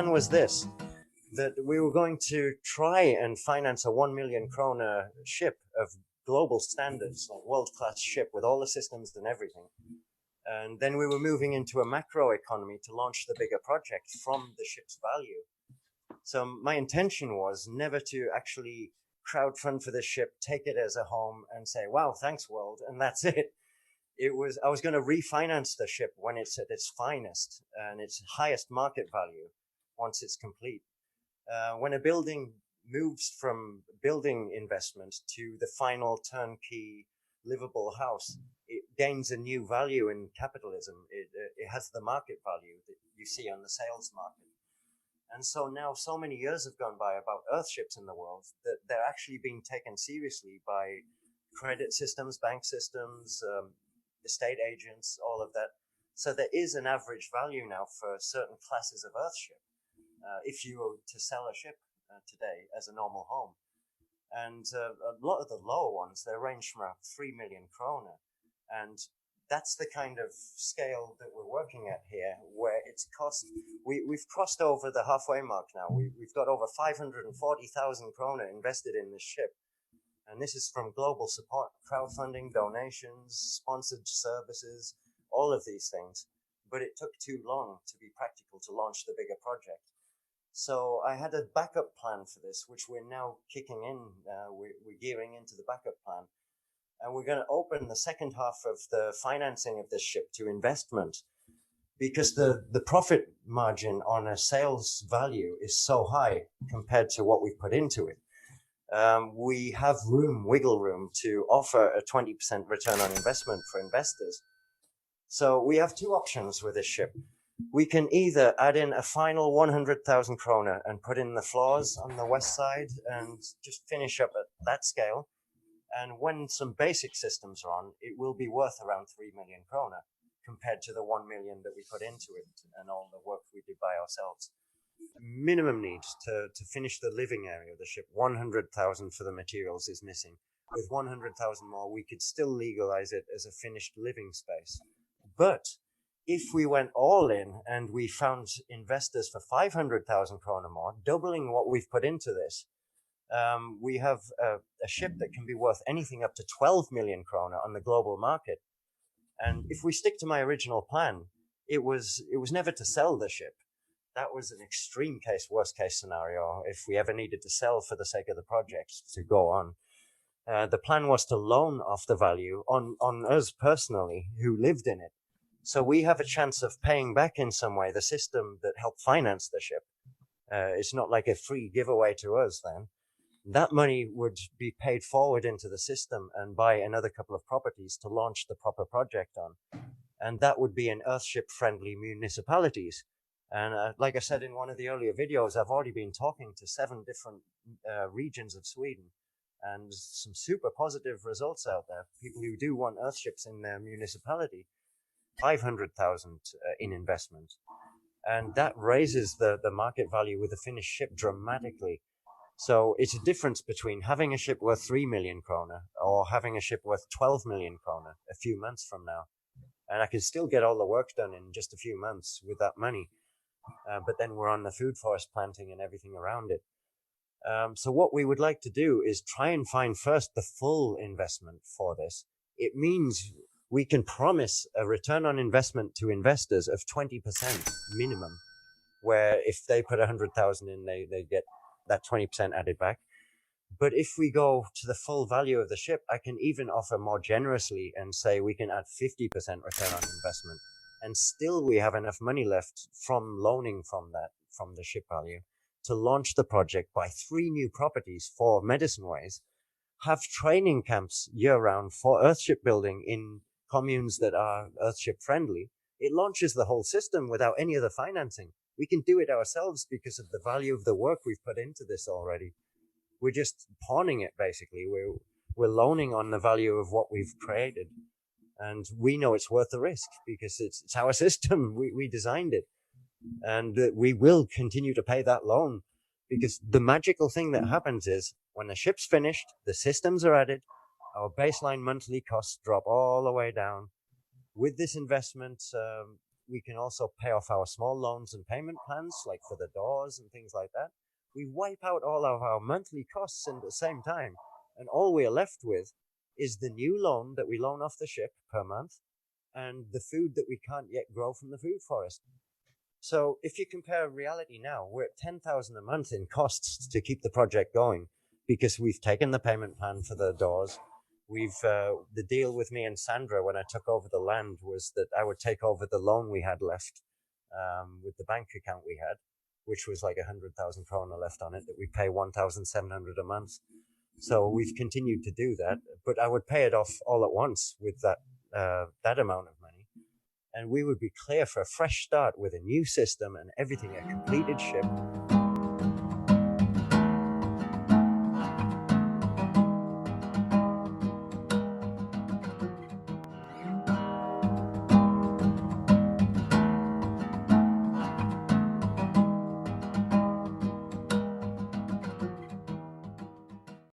plan was this, that we were going to try and finance a 1 million kroner ship of global standards, like world-class ship with all the systems and everything. And then we were moving into a macro economy to launch the bigger project from the ship's value. So my intention was never to actually crowdfund for this ship, take it as a home and say, wow, thanks world, and that's it. I was going to refinance the ship when it's at its finest and its highest market value once it's complete. When a building moves from building investment to the final turnkey livable house, it gains a new value in capitalism. It has the market value that you see on the sales market. And so now so many years have gone by about earthships in the world that they're actually being taken seriously by credit systems, bank systems, estate agents, all of that. So there is an average value now for certain classes of earthship. If you were to sell a ship today as a normal home. And a lot of the lower ones, they range from around 3 million kroner. And that's the kind of scale that we're working at here, where it's cost, we've crossed over the halfway mark now. We've got over 540,000 kroner invested in this ship. And this is from global support, crowdfunding, donations, sponsored services, all of these things. But it took too long to be practical to launch the bigger project. So I had a backup plan for this, which we're now kicking in. We're gearing into the backup plan. And we're going to open the second half of the financing of this ship to investment, because the profit margin on a sales value is so high compared to what we've put into it. We have wiggle room to offer a 20% return on investment for investors. So we have two options with this ship. We can either add in a final 100,000 kroner and put in the floors on the west side and just finish up at that scale. And when some basic systems are on, it will be worth around 3 million kroner compared to the 1 million that we put into it and all the work we did by ourselves. Minimum need to finish the living area of the ship, 100,000 for the materials is missing. With 100,000 more, we could still legalize it as a finished living space. But if we went all in and we found investors for 500,000 kroner more, doubling what we've put into this, we have a ship that can be worth anything up to 12 million kroner on the global market. And if we stick to my original plan, it was never to sell the ship. That was an extreme case, worst case scenario, if we ever needed to sell for the sake of the project to go on. The plan was to loan off the value on us personally who lived in it. So we have a chance of paying back in some way the system that helped finance the ship. It's not like a free giveaway to us then. That money would be paid forward into the system and buy another couple of properties to launch the proper project on. And that would be in earthship-friendly municipalities. And like I said in one of the earlier videos, I've already been talking to 7 different regions of Sweden and some super positive results out there. People who do want earthships in their municipality, 500,000 in investment. And that raises the market value with the finished ship dramatically. So it's a difference between having a ship worth 3 million kroner or having a ship worth 12 million kroner a few months from now. And I can still get all the work done in just a few months with that money. But then we're on the food forest planting and everything around it. So what we would like to do is try and find first the full investment for this. It means we can promise a return on investment to investors of 20% minimum, where if they put 100,000 in, they get that 20% added back. But if we go to the full value of the ship, I can even offer more generously and say we can add 50% return on investment. And still we have enough money left from loaning from the ship value to launch the project, buy 3 new properties for medicine ways, have training camps year-round for earthship building in communes that are earthship friendly. It launches the whole system without any other financing. We can do it ourselves because of the value of the work we've put into this already. We're just pawning it, basically. We're loaning on the value of what we've created. And we know it's worth the risk because it's our system. We designed it. And we will continue to pay that loan, because the magical thing that happens is when the ship's finished, the systems are added, our baseline monthly costs drop all the way down. With this investment, we can also pay off our small loans and payment plans, like for the doors and things like that. We wipe out all of our monthly costs at the same time. And all we're left with is the new loan that we loan off the ship per month and the food that we can't yet grow from the food forest. So if you compare reality now, we're at 10,000 a month in costs to keep the project going because we've taken the payment plan for the doors. The deal with me and Sandra when I took over the land was that I would take over the loan we had left with the bank account we had, which was like 100,000 krona left on it, that we pay 1,700 a month. So we've continued to do that, but I would pay it off all at once with that amount of money. And we would be clear for a fresh start with a new system and everything, a completed ship.